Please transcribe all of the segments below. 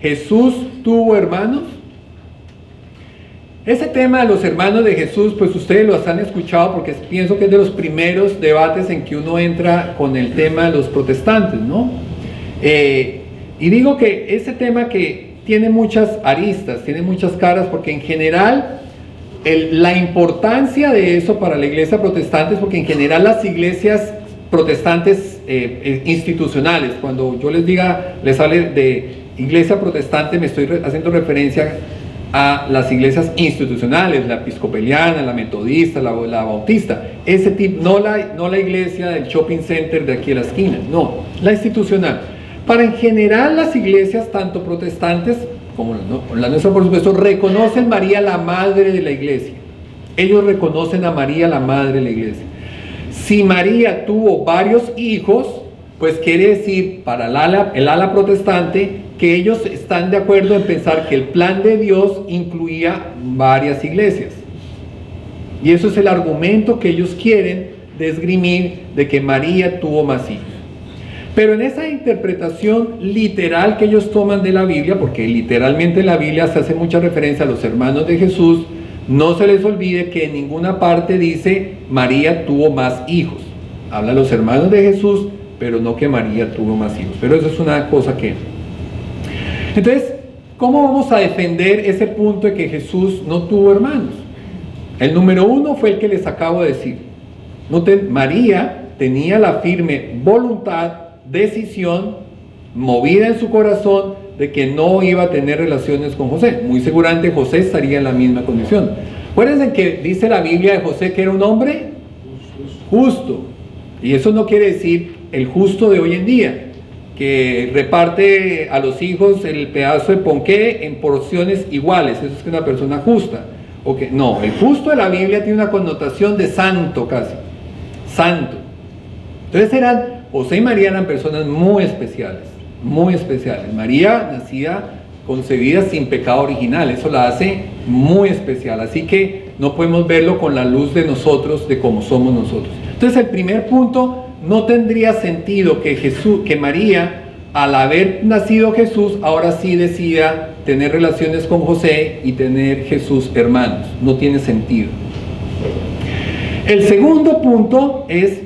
¿Jesús tuvo hermanos? Ese tema de los hermanos de Jesús, pues ustedes los han escuchado porque pienso que es de los primeros debates en que uno entra con el tema de los protestantes, ¿no? Y digo que ese tema que tiene muchas aristas, tiene muchas caras, porque en general la importancia de eso para la iglesia protestante es porque en general las iglesias protestantes institucionales, cuando yo les hable de iglesia protestante, me estoy haciendo referencia a las iglesias institucionales, la episcopaliana, la metodista, la bautista, ese tipo, no la iglesia del shopping center de aquí a la esquina, no, la institucional. Para en general las iglesias, tanto protestantes como la nuestra, por supuesto, reconocen a María la madre de la iglesia. Ellos reconocen a María la madre de la iglesia. Si María tuvo varios hijos, pues quiere decir para el ala protestante que ellos están de acuerdo en pensar que el plan de Dios incluía varias iglesias. Y eso es el argumento que ellos quieren de esgrimir de que María tuvo más hijos. Pero en esa interpretación literal que ellos toman de la Biblia, porque literalmente en la Biblia se hace mucha referencia a los hermanos de Jesús, no se les olvide que en ninguna parte dice María tuvo más hijos. Habla de los hermanos de Jesús, pero no que María tuvo más hijos. Pero eso es una cosa que... Entonces, ¿cómo vamos a defender ese punto de que Jesús no tuvo hermanos? El número uno fue el que les acabo de decir. María tenía la firme voluntad, decisión, movida en su corazón, de que no iba a tener relaciones con José. Muy seguramente José estaría en la misma condición. Acuérdense que dice la Biblia de José que era un hombre justo. Y eso no quiere decir el justo de hoy en día, que reparte a los hijos el pedazo de ponqué en porciones iguales. Eso es que una persona justa. No, el justo de la Biblia tiene una connotación de santo casi. Santo. Entonces José y María eran personas muy especiales. Muy especiales. María nacida, concebida sin pecado original. Eso la hace muy especial. Así que no podemos verlo con la luz de nosotros, de cómo somos nosotros. Entonces el primer punto... No tendría sentido que María, al haber nacido Jesús, ahora sí decida tener relaciones con José y tener Jesús hermanos. No tiene sentido. El segundo punto es,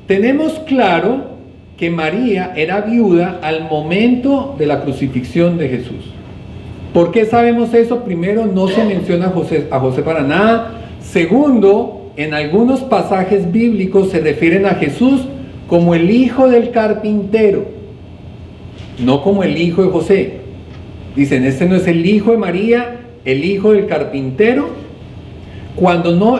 tenemos claro que María era viuda al momento de la crucifixión de Jesús. ¿Por qué sabemos eso? Primero, no se menciona a José para nada. Segundo, en algunos pasajes bíblicos se refieren a Jesús como el hijo del carpintero, no como el hijo de José. Dicen, este no es el hijo de María, el hijo del carpintero.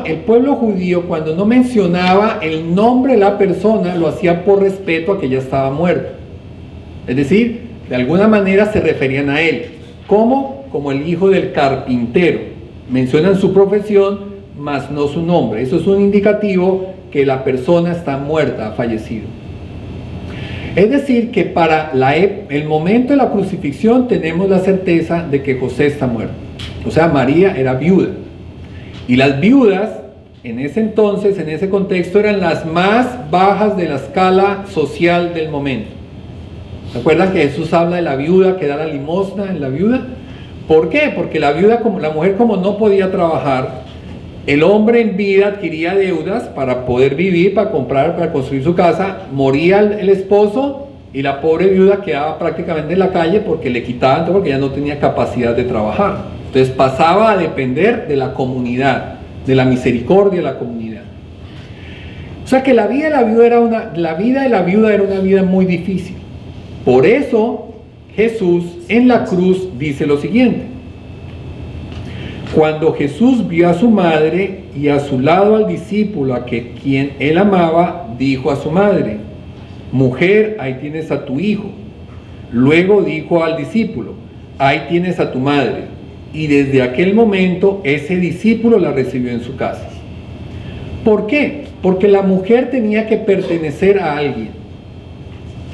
El pueblo judío, cuando no mencionaba el nombre de la persona, lo hacía por respeto a que ya estaba muerto. Es decir, de alguna manera se referían a él. ¿Cómo? Como el hijo del carpintero. Mencionan su profesión, mas no su nombre. Eso es un indicativo que la persona está muerta, ha fallecido. Es decir, que para el momento de la crucifixión tenemos la certeza de que José está muerto. O sea, María era viuda. Y las viudas, en ese entonces, en ese contexto, eran las más bajas de la escala social del momento. ¿Se acuerdan que Jesús habla de la viuda que da la limosna en la viuda? ¿Por qué? Porque la mujer como no podía trabajar, el hombre en vida adquiría deudas para poder vivir, para comprar, para construir su casa, moría el esposo y la pobre viuda quedaba prácticamente en la calle porque le quitaban todo, porque ya no tenía capacidad de trabajar. Entonces pasaba a depender de la comunidad, de la misericordia de la comunidad. O sea que la vida de la viuda era una vida muy difícil. Por eso Jesús en la cruz dice lo siguiente: cuando Jesús vio a su madre y a su lado al discípulo a quien él amaba, dijo a su madre: mujer, ahí tienes a tu hijo. Luego dijo al discípulo: ahí tienes a tu madre. Y desde aquel momento ese discípulo la recibió en su casa. ¿Por qué? Porque la mujer tenía que pertenecer a alguien,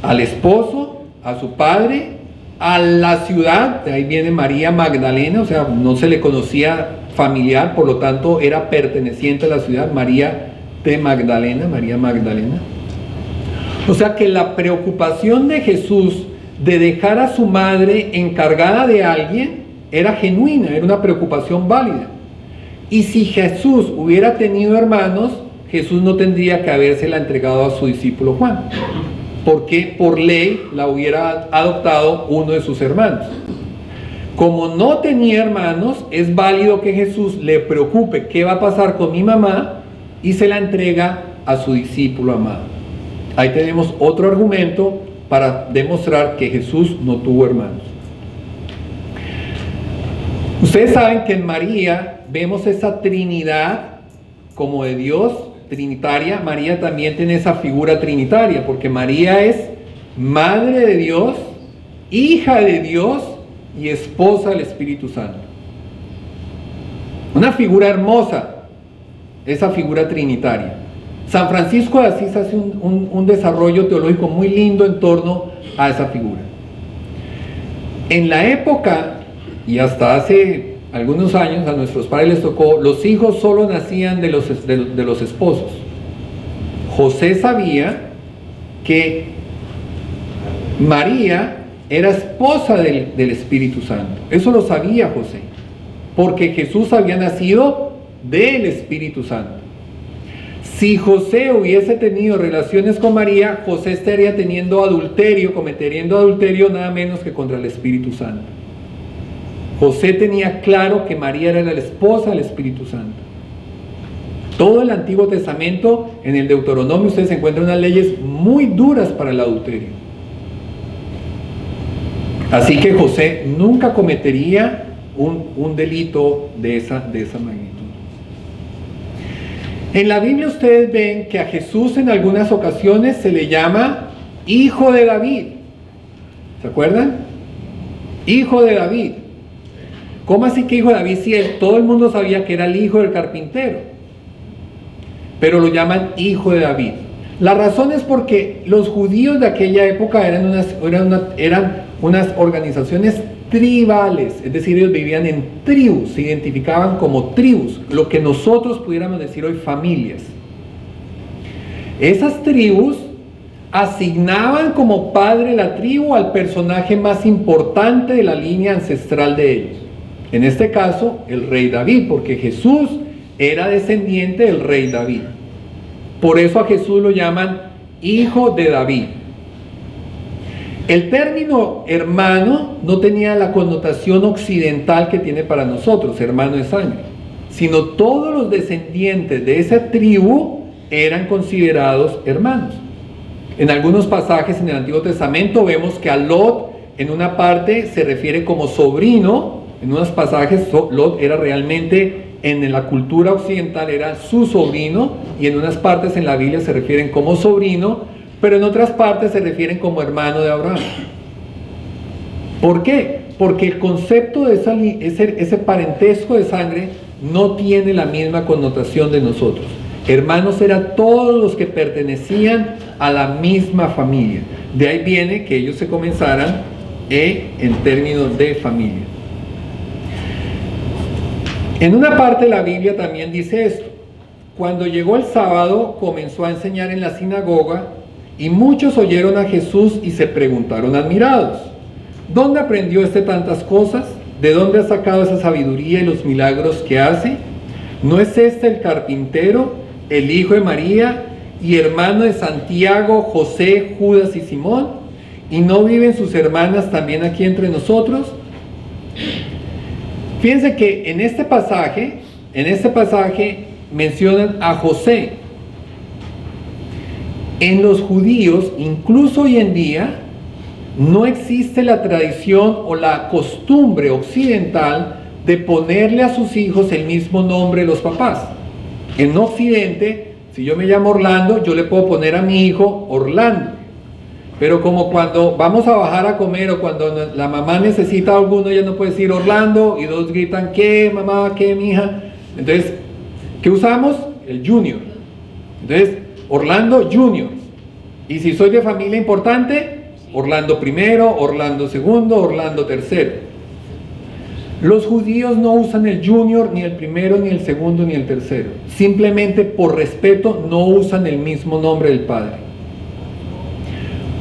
al esposo, a su padre, a la ciudad. De ahí viene María Magdalena, o sea, no se le conocía familiar, por lo tanto era perteneciente a la ciudad, María de Magdalena, María Magdalena. O sea que la preocupación de Jesús de dejar a su madre encargada de alguien era genuina, era una preocupación válida. Y si Jesús hubiera tenido hermanos, Jesús no tendría que habérsela entregado a su discípulo Juan, porque por ley la hubiera adoptado uno de sus hermanos. Como no tenía hermanos, es válido que Jesús le preocupe qué va a pasar con mi mamá y se la entrega a su discípulo amado. Ahí tenemos otro argumento para demostrar que Jesús no tuvo hermanos. Ustedes saben que en María vemos esa Trinidad como de Dios, trinitaria. María también tiene esa figura trinitaria, porque María es madre de Dios, hija de Dios y esposa del Espíritu Santo. Una figura hermosa, esa figura trinitaria. San Francisco de Asís hace un desarrollo teológico muy lindo en torno a esa figura. En la época, y hasta hace algunos años, a nuestros padres les tocó, los hijos solo nacían de los esposos. José sabía que María era esposa del Espíritu Santo. Eso lo sabía José, porque Jesús había nacido del Espíritu Santo. Si José hubiese tenido relaciones con María, José estaría cometiendo adulterio nada menos que contra el Espíritu Santo. José tenía claro que María era la esposa del Espíritu Santo. Todo el Antiguo Testamento, en el Deuteronomio, ustedes encuentran unas leyes muy duras para el adulterio. Así que José nunca cometería un delito de esa magnitud. En la Biblia ustedes ven que a Jesús en algunas ocasiones se le llama Hijo de David. ¿Se acuerdan? Hijo de David. ¿Cómo así que hijo de David? Si todo el mundo sabía que era el hijo del carpintero, pero lo llaman Hijo de David. La razón es porque los judíos de aquella época eran unas organizaciones tribales, es decir, ellos vivían en tribus, se identificaban como tribus, lo que nosotros pudiéramos decir hoy familias. Esas tribus asignaban como padre de la tribu al personaje más importante de la línea ancestral de ellos. En este caso, el rey David, porque Jesús era descendiente del rey David. Por eso a Jesús lo llaman Hijo de David. El término hermano no tenía la connotación occidental que tiene para nosotros, hermano de sangre, sino todos los descendientes de esa tribu eran considerados hermanos. En algunos pasajes en el Antiguo Testamento vemos que a Lot en una parte se refiere como sobrino, en unos pasajes Lot era realmente, en la cultura occidental era su sobrino, y en unas partes en la Biblia se refieren como sobrino, pero en otras partes se refieren como hermano de Abraham. ¿Por qué? Porque el concepto de ese parentesco de sangre no tiene la misma connotación de nosotros. Hermanos eran todos los que pertenecían a la misma familia. De ahí viene que ellos se comenzaran en términos de familia. En una parte de la Biblia también dice esto: cuando llegó el sábado comenzó a enseñar en la sinagoga, y muchos oyeron a Jesús y se preguntaron admirados: ¿dónde aprendió tantas cosas? ¿De dónde ha sacado esa sabiduría y los milagros que hace? ¿No es este el carpintero, el hijo de María y hermano de Santiago, José, Judas y Simón? ¿Y no viven sus hermanas también aquí entre nosotros? Fíjense que en este pasaje mencionan a José. En los judíos, incluso hoy en día, no existe la tradición o la costumbre occidental de ponerle a sus hijos el mismo nombre de los papás. En Occidente, si yo me llamo Orlando, yo le puedo poner a mi hijo Orlando. Pero como cuando vamos a bajar a comer o cuando la mamá necesita a alguno, ella no puede decir Orlando y dos gritan, ¿qué mamá? ¿Qué mi hija? Entonces, ¿qué usamos? El Junior. Entonces, Orlando Junior. Y si soy de familia importante, Orlando primero, Orlando segundo, Orlando tercero. Los judíos no usan el Junior, ni el primero, ni el segundo, ni el tercero. Simplemente por respeto no usan el mismo nombre del padre.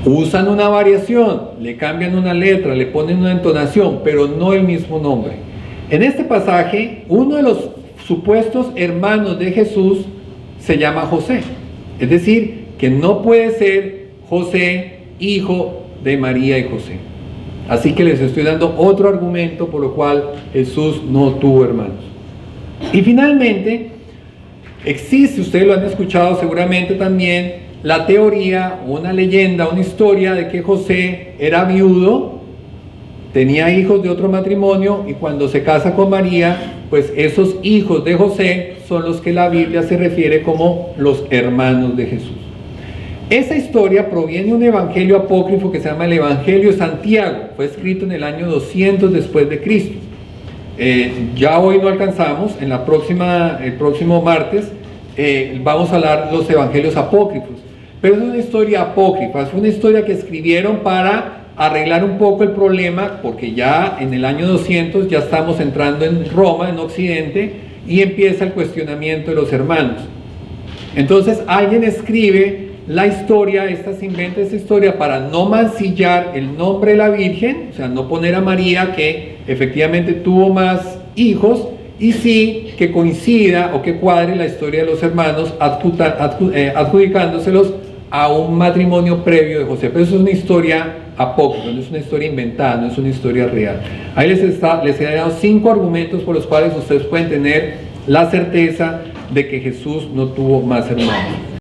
Usan una variación, le cambian una letra, le ponen una entonación, pero no el mismo nombre. En este pasaje, uno de los supuestos hermanos de Jesús se llama José. Es decir, que no puede ser José, hijo de María y José. Así que les estoy dando otro argumento por lo cual Jesús no tuvo hermanos. Y finalmente, existe, ustedes lo han escuchado seguramente también, la teoría, una leyenda, una historia de que José era viudo, tenía hijos de otro matrimonio y cuando se casa con María, pues esos hijos de José son los que la Biblia se refiere como los hermanos de Jesús. Esa historia proviene de un evangelio apócrifo que se llama el Evangelio de Santiago. Fue escrito en el año 200 después de Cristo. Ya hoy no alcanzamos, el próximo martes vamos a hablar de los evangelios apócrifos. Pero es una historia apócrifa, es una historia que escribieron para arreglar un poco el problema, porque ya en el año 200 ya estamos entrando en Roma, en Occidente, y empieza el cuestionamiento de los hermanos. Entonces alguien escribe la historia, se inventa esta historia para no mancillar el nombre de la Virgen, o sea, no poner a María, que efectivamente tuvo más hijos, y sí que coincida o que cuadre la historia de los hermanos adjudicándoselos a un matrimonio previo de José. Pero eso es una historia apócrifa, no es una historia inventada, no es una historia real. Ahí les he dado 5 argumentos por los cuales ustedes pueden tener la certeza de que Jesús no tuvo más hermanos.